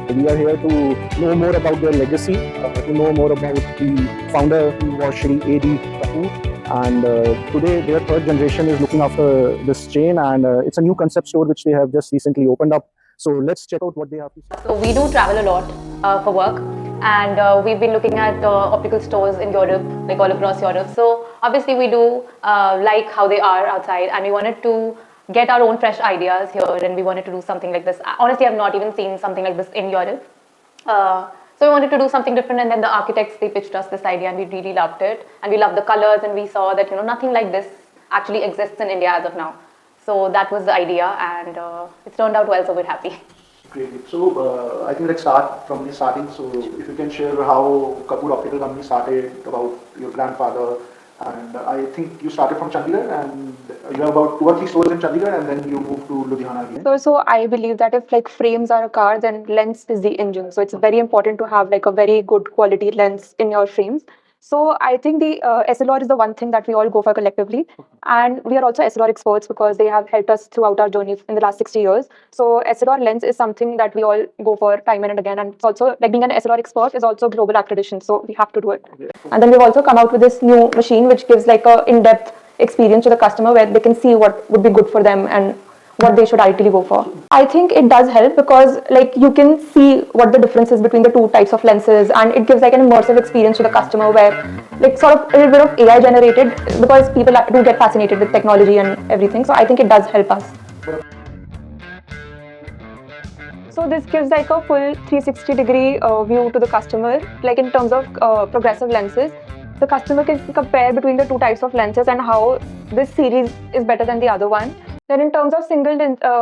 We are here to know more about their legacy, to know more about the founder who was Shri A.D. Kapoor. And today their third generation is looking after this chain, and it's a new concept store which they have just recently opened up. So let's check out what they have to say. So we do travel a lot for work, and we've been looking at optical stores in Europe, like all across Europe. So obviously we do like how they are outside, and we wanted to get our own fresh ideas here, and we wanted to do something like this. Honestly, I've not even seen something like this in Europe. So we wanted to do something different, and then the architects, they pitched us this idea, and we really loved it, and we loved the colors, and we saw that nothing like this actually exists in India as of now. So that was the idea, and it's turned out well, so we're happy. Great. So I think let's start from the starting. So if you can share how Kapoor Optical Company started, about your grandfather, and I think you started from Chandigarh, and you have about 2 or 3 stores in Chandigarh, and then you moved to Ludhiana again. So I believe that if like frames are a car, then lens is the engine. So it's very important to have like a very good quality lens in your frames. So I think the SLR is the one thing that we all go for collectively, and we are also SLR experts because they have helped us throughout our journey in the last 60 years. So SLR lens is something that we all go for time and again, and it's also like being an SLR expert is also global accreditation. So we have to do it. And then we've also come out with this new machine which gives like a in-depth experience to the customer where they can see what would be good for them and what they should ideally go for. I think it does help because like you can see what the difference is between the two types of lenses, and it gives like an immersive experience to the customer where like sort of a little bit of AI generated, because people do get fascinated with technology and everything. So I think it does help us. So this gives like a full 360-degree view to the customer, like in terms of progressive lenses. The customer can compare between the two types of lenses and how this series is better than the other one. Then in terms of single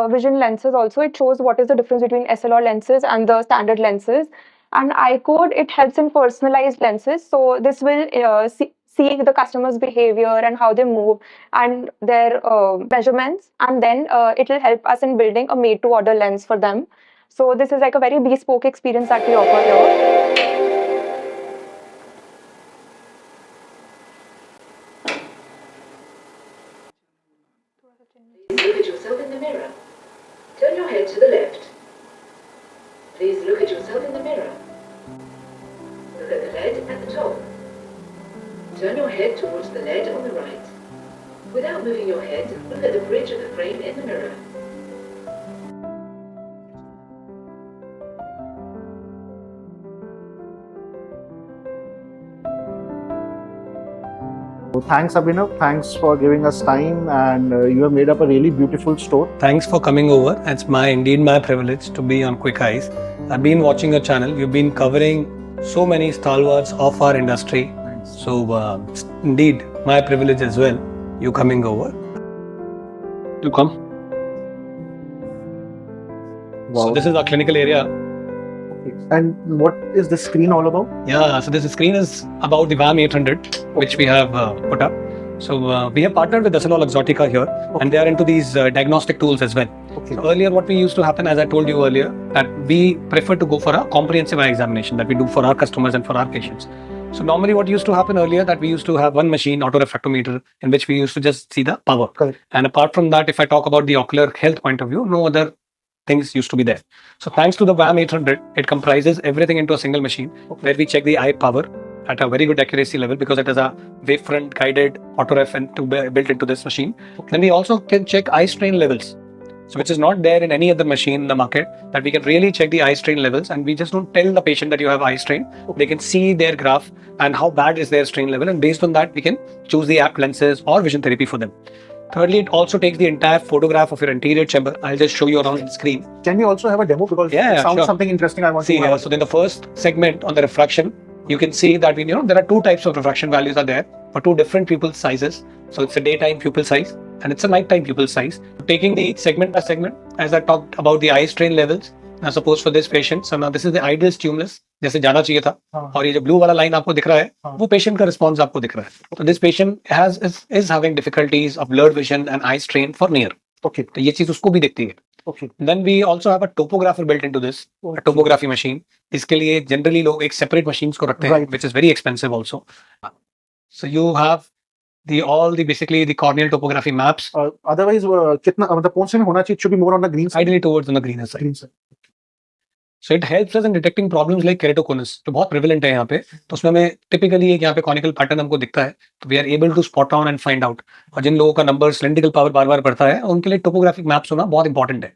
vision lenses also, it shows what is the difference between SLR lenses and the standard lenses. And iCode, it helps in personalized lenses. So this will see the customer's behavior and how they move and their measurements. And then it will help us in building a made-to-order lens for them. So this is like a very bespoke experience that we offer here. Please look at yourself in the mirror. Turn your head to the left. Please look at yourself in the mirror. Look at the lead at the top. Turn your head towards the lead on the right. Without moving your head, look at the bridge of the frame in the mirror. So thanks, Abhinav. Thanks for giving us time, and you have made up a really beautiful store. Thanks for coming over. It's indeed my privilege to be on Quick Eyes. I've been watching your channel. You've been covering so many stalwarts of our industry. So indeed my privilege as well. You coming over. You come. Wow. So this is our clinical area. And what is this screen all about? Yeah, so this screen is about the VAM 800, which we have put up. So we have partnered with Essilor Luxottica here, and they are into these diagnostic tools as well. Okay. So earlier what we used to happen, as I told you earlier, that we prefer to go for a comprehensive eye examination that we do for our customers and for our patients. So normally what used to happen earlier, that we used to have one machine, autorefractometer, in which we used to just see the power. Correct. And apart from that, if I talk about the ocular health point of view, no other things used to be there. So thanks to the VAM 800, it comprises everything into a single machine, where we check the eye power at a very good accuracy level, because it is a wavefront guided autoref built into this machine. Then we also can check eye strain levels, so which is not there in any other machine in the market, that we can really check the eye strain levels, and we just don't tell the patient that you have eye strain. They can see their graph and how bad is their strain level, and based on that we can choose the apt lenses or vision therapy for them. Thirdly, it also takes the entire photograph of your anterior chamber. I'll just show you around the screen. Can we also have a demo, because it sounds sure. something interesting I want See to here, so in the first segment on the refraction, you can see that there are two types of refraction values are there for two different pupil sizes. So it's a daytime pupil size and it's a nighttime pupil size. Taking the segment by segment, as I talked about the eye strain levels. Now suppose for this patient, so now this is the ideal stimulus, जैसे जाना चाहिए था, और ये जो blue वाला line आपको दिख रहा है, वो patient का response आपको दिख रहा है. So this patient is having difficulties of blurred vision and eye strain for near. Okay. तो ये चीज उसको भी दिखती है. Okay. Then we also have a topographer built into this, a topography machine. इसके लिए generally लोग एक separate machines को रखते हैं, which is very expensive also. So you have basically the corneal topography maps. Otherwise, कितना मतलब कौन से में होना चाहिए? It should be more on the green side. Ideally towards on the greener side. Green side. So it helps us in detecting problems like keratoconus, जो बहुत prevalent है यहाँ पे. तो उसमें हमें typically एक यहाँ पे conical pattern हमको दिखता है, तो we are able to spot on and find out. और जिन लोगों का number cylindrical power बार बार बढ़ता है, उनके लिए topographic maps होना बहुत important है.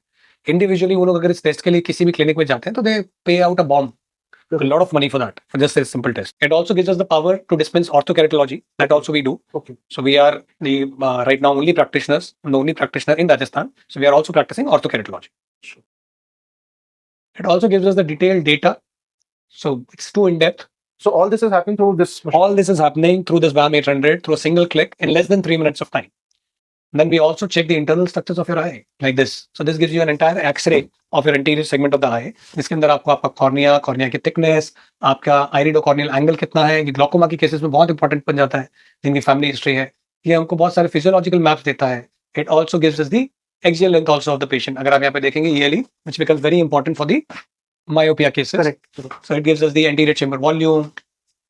Individually वो लोग अगर इस टेस्ट के लिए किसी भी क्लिनिक में जाते हैं, तो they pay out a bomb. A lot of money for that, for just a simple test. It also gives us the power to dispense orthokeratology. That also we do. Okay. So we are the right now only practitioners, the only practitioner in Rajasthan. So we are also practicing orthokeratology. It also gives us the detailed data. So it's too in depth. So all this is happening through this machine. All this is happening through this VAM 800 through a single click in less than 3 minutes of time. Then we also check the internal structures of your eye like this. So this gives you an entire X-ray of your anterior segment of the eye. जिसके अंदर आपको आपका cornea, cornea की thickness, आपका आइरिडोकॉर्नियल angle कितना है, ये glaucoma के केसेस में बहुत इंपॉर्टेंट बन जाता है, जिनकी फैमिली हिस्ट्री है. ये हमको बहुत सारे फिजियोलॉजिकल मैप्स देता है. It also gives us the axial length also of the patient. अगर आप यहाँ पे देखेंगे yearly, which becomes very important for the myopia cases. Correct. So it gives us the anterior chamber volume.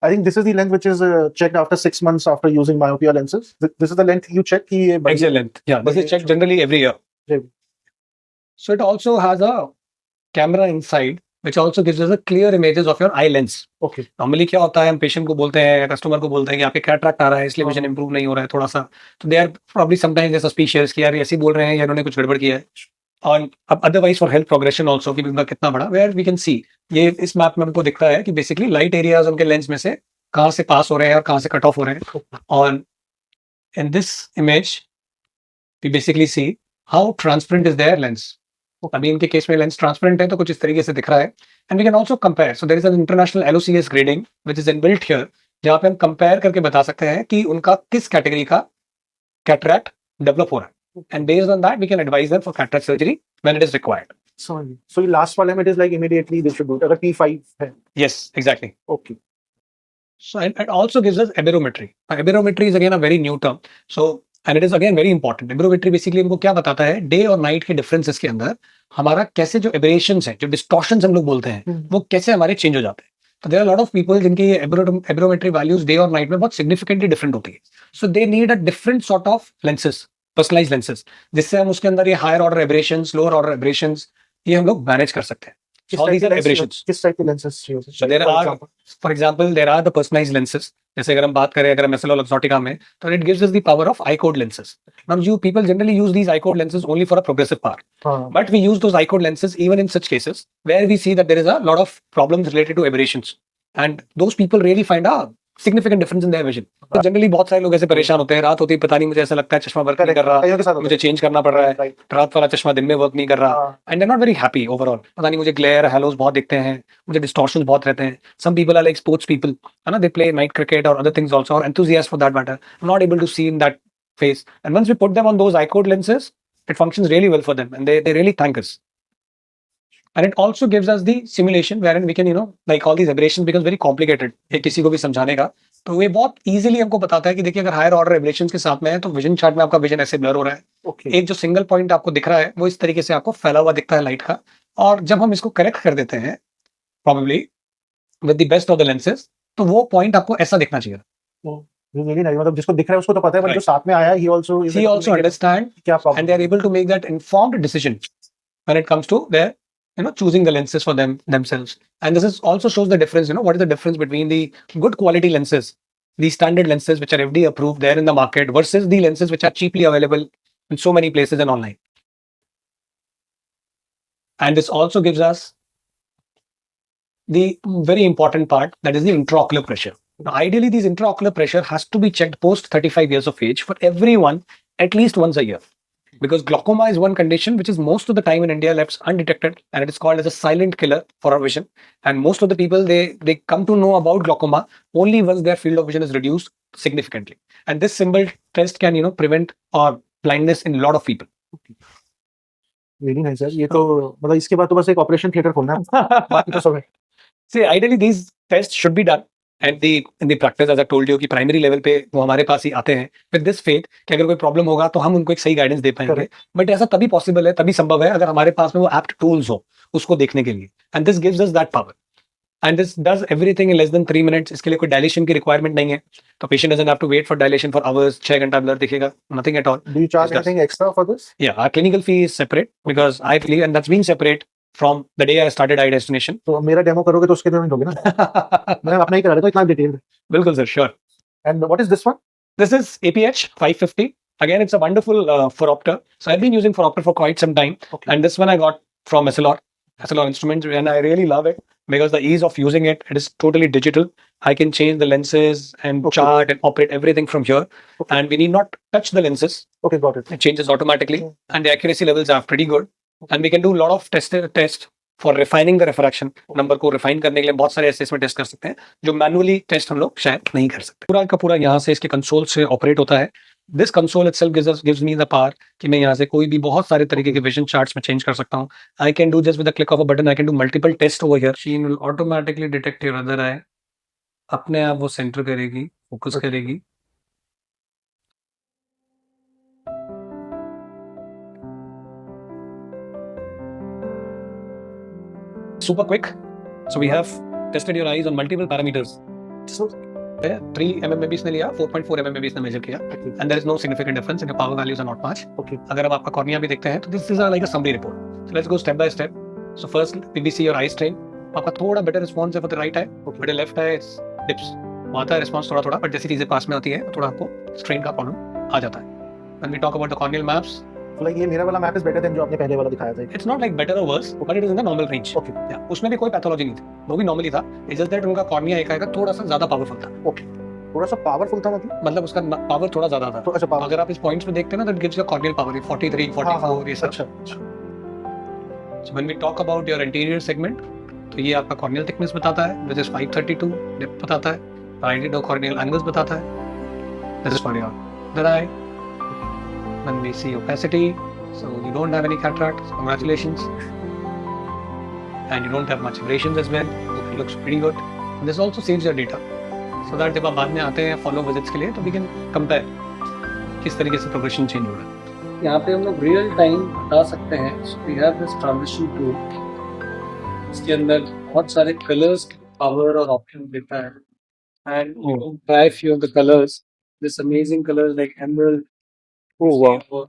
I think this is the length which is checked after 6 months after using myopia lenses. This is the length you check. Axial length. Yeah, this is checked generally every year. Every- So it also has a camera inside, which also gives us a clear images of your eye lens. Okay. Normally क्या होता है, हम patient को बोलते हैं, customer को बोलते हैं कि आपके कैटरैक्ट आ रहा है, इसलिए विजन इंप्रूव नहीं हो रहा है थोड़ा सा. तो they are probably sometimes suspicious कि यार ऐसे ही बोल रहे हैं या इन्होंने कुछ गड़बड़ किया है. और अब otherwise for health progression also कि उनका कितना बड़ा, वेयर वी कैन सी, ये इस मैप में हमको दिखता है कि बेसिकली लाइट एरियाज उनके लेंस में से कहाँ से पास हो रहे हैं और कहाँ से कट ऑफ हो रहे हैं. और in this image we basically see how transparent is their lens. अभी इनके केस में लेंस ट्रांसपेरेंट है तो कुछ इस तरीके से दिख रहा है. And we can also compare. So there is an international LOCS grading which is inbuilt here, जहाँ पे हम कंपेयर करके बता सकते हैं कि उनका किस कैटेगरी का कैटरैक्ट डेवलप हो रहा है. And based on that we can advise them for cataract surgery when it is required. So ये last वाले में it is like immediately they should do it. अगर T5 है. Yes, exactly. Okay. So it also gives us aberrometry. Aberrometry is again a very new term. So and it is again very important. Aberrometry basically हमको क्या बताता है, day और night के differences के अंदर हमारा कैसे जो एबरेशंस हैं, जो डिस्टॉर्शंस हम लोग बोलते हैं, वो कैसे हमारे चेंज हो जाते हैं. तो there are lot of people जिनकी ये एबरोमेट्री वैल्यूज डे और नाइट में बहुत सिग्निफिकेंटली डिफरेंट होती है. So they need a different sort of lenses, personalized lenses, जिससे हम उसके अंदर ये higher order aberrations, lower order aberrations, ये हम लोग मैनेज कर सकते हैं. किस All type these के are lenses- aberrations. किस टाइप के lenses चाहिए होते हैं? So there For are, example. for example, there are the personalized lenses. जैसे अगर हम बात करें अगर Mesola Luxottica में, तो it gives us the power of eye code lenses. Now you people generally use these eye code lenses only for a progressive power, हाँ. but we use those eye code lenses even in such cases where we see that there is a lot of problems related to aberrations, and those people really find a significant difference in their vision. तो generally बहुत सारे लोग ऐसे परेशान होते हैं, रात होती है पता नहीं मुझे ऐसा लगता है चश्मा वर्क नहीं Correct. कर रहा, कईयों के साथ होता मुझे है. चेंज करना पड़ रहा है, Right. रात वाला चश्मा दिन में वर्क नहीं कर रहा, हाँ. and they're not very happy overall. पता नहीं मुझे ग्लेयर हैलोज बहुत दिखते हैं, मुझे डिस्टॉर्शंस बहुत रहते हैं. Some people are like sports people, है ना, they play night cricket or other things also, or enthusiasts for that matter. I'm not able to see in that phase. And once we put them on those eye code lenses, it functions really well for them, and they really thank us. And it also gives us the simulation wherein we can, like all these aberrations becomes very complicated. ये किसी को भी समझाने का, तो ये बहुत easily हमको बताता है कि देखिए अगर हायर ऑर्डर एबरेशंस के साथ में है तो विजन चार्ट में आपका विजन ऐसे ब्लर हो रहा है. Okay. एक जो सिंगल पॉइंट आपको दिख रहा है वो इस तरीके से आपको फैला हुआ दिखता है लाइट का. और जब हम इसको करेक्ट कर देते हैं probably with the best of the lenses, तो वो पॉइंट आपको ऐसा दिखना चाहिए. Really nice. मतलब जिसको दिख रहा है उसको तो पता है, but जो Right. साथ में आया है, he also is He able to also make it- understand क्या problem and they are able to make that informed decision when it comes to their choosing the lenses for themselves. And this is also shows the difference, what is the difference between the good quality lenses, the standard lenses which are FDA approved there in the market, versus the lenses which are cheaply available in so many places and online. And this also gives us the very important part, that is the intraocular pressure. Now, ideally, this intraocular pressure has to be checked post 35 years of age for everyone at least once a year. Because glaucoma is one condition which is most of the time in India left undetected, and it is called as a silent killer for our vision. And most of the people, they come to know about glaucoma only once their field of vision is reduced significantly. And this symbol test can, prevent or blindness in a lot of people. Really nice, sir. ये तो मतलब इसके बाद तो बस एक operation theatre खोलना है. बाकी तो सब है. See, ideally these tests should be done and in the practice, as I told you, कि primary level पे वो हमारे पास ही आते हैं with this faith कि अगर कोई प्रॉब्लम होगा तो हम उनको एक सही गाइडेंस दे पाएंगे. बट ऐसा तभी पॉसिबल है, तभी संभव है अगर हमारे पास में वो एप्ट टूल्स हो उसको देखने के लिए. And this gives us that power. And this does everything in less than 3 minutes. इसके लिए कोई डायलेशन की रिक्वायरमेंट नहीं है. तो patient doesn't have to wait for dilation for hours. 6 घंटा ब्लर दिखेगा, nothing at all. Do you charge Yes, anything extra for this? Yeah, our clinical fee is separate because I believe, and that's been separate from the day I started eye destination. तो मेरा demo करोगे तो उसके लिए दोगे ना मैं अपना ही करा देता हूँ इतना detail Bilkul sir, sure. And what is this one This is APH 550. Again, it's a wonderful phoropter. So I've been using phoropter for quite some time. Okay. And this one I got from SLR Instruments, and I really love it because the ease of using it, it is totally digital. I can change the lenses and Okay. chart and operate everything from here. Okay. And we need not touch the lenses. Okay got it It changes automatically. And the accuracy levels are pretty good. And we can do a lot of test for refining the refraction. Number को refine करने के लिए बहुत सारे ऐसे इसमें test कर सकते हैं जो मैनुअली टेस्ट हम लोग शायद नहीं कर सकते. पूरा का पूरा यहाँ से इसके कंसोल से ऑपरेट होता है. This console itself gives me the power कि मैं यहाँ से कोई भी बहुत सारे तरीके के विजन चार्ट्स में चेंज कर सकता हूँ. I can do just with the click of a button. I can do multiple tests over here. Machine will automatically detect your other eye. अपने आप वो सेंटर करेगी, फोकस करेगी. Super quick. So we have tested your eyes on multiple parameters. So 3 mm इसने लिया, 4.4 mm इसने major किया, and there is no significant difference and your power values are not much. Okay. अगर हम आपका cornea भी देखते हैं तो this is like a summary report. So let's go step by step. So first we see your eye strain. आपका थोड़ा better response है for the right eye, but your left eye it's dips. आता है response थोड़ा, but जैसी चीजें पास में आती है थोड़ा आपको strain का problem आ जाता है. When we talk about the corneal maps, like ये मेरा वाला मैप इज बेटर देन जो आपने पहले वाला दिखाया था it's not like better or worse, but it is in the normal range. Okay. Yeah, उसमें भी कोई पैथोलॉजी नहीं थी, वो भी नॉर्मली था. It's just that उनका कॉर्निया एक आएगा थोड़ा सा ज्यादा पावरफुल था. थोड़ा सा पावरफुल था मतलब उसका पावर थोड़ा ज्यादा था. तो अच्छा पावर अगर आप इस पॉइंट्स में देखते हैं ना, that gives you a corneal power 43, 44 ये सब. अच्छा So when we talk about your anterior segment, तो ये आपका corneal thickness बताता है, which is 532, depth बताता है, right corneal angles बताता है. This is for your other eye. When we see opacity, so you don't have any cataracts, congratulations. And you don't have much abrasions as well. It looks pretty good. And this also saves your data. So that जब आप बाद में आते हैं follow visits के लिए, तो we can compare किस तरीके से progression change हो रहा है. यहाँ पे हम लोग real time बता सकते हैं. So we have this transition tool. इसके अंदर बहुत सारे colors के power और option देता है. And you can try few of the colors. This amazing colors like emerald. Oh wow. You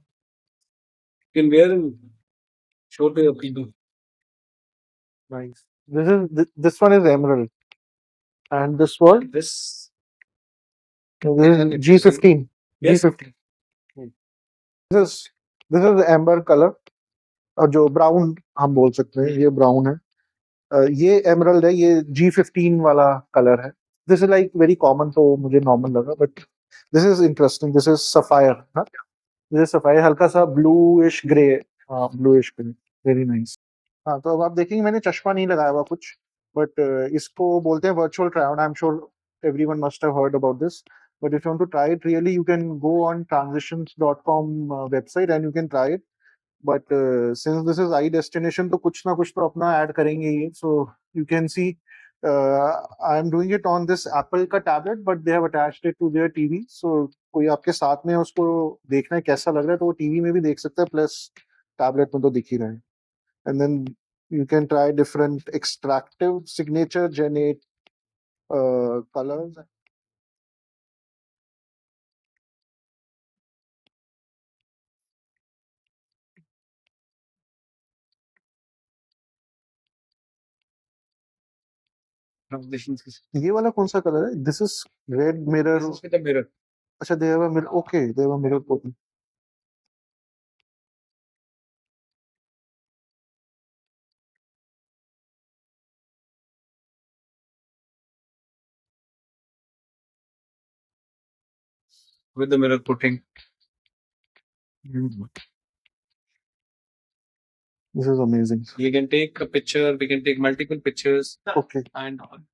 can wear and show to your people. Nice. This one is emerald. And this one This is G15. Yes. G15. This is amber color. और जो brown हम बोल सकते हैं ये brown है. ये emerald है, ये G15 वाला कलर है. This is like very common तो मुझे नॉर्मल लगा but this is interesting. This is sapphire. This is sapphire हल्का सा ब्लूइश ग्रे. हाँ ब्लूइश ग्रे. Very nice. हाँ तो अब आप देखेंगे मैंने चश्मा नहीं लगाया हुआ कुछ बट इसको बोलते हैं virtual try on. I am sure everyone must have heard about this. But if you want to try it really, you can go on transitions.com website and you can try it. But since this is eye destination, तो कुछ ना कुछ तो अपना add करेंगे ये. So you can see I am doing it on this Apple का tablet, but they have attached it to their TV. So कोई आपके साथ में है उसको देखना है कैसा लग रहा है तो वो टीवी में भी देख सकता है प्लस टैबलेट में तो दिख ही रहा है. And then you can try different extractive signature generate colors. transitions is ये वाला कौन सा कलर है? This is red mirror. this is with the mirror. अच्छा they have a mirror. Okay, they have a mirror coating. With the mirror putting. This is amazing. You can take a picture, we can take multiple pictures, Okay. and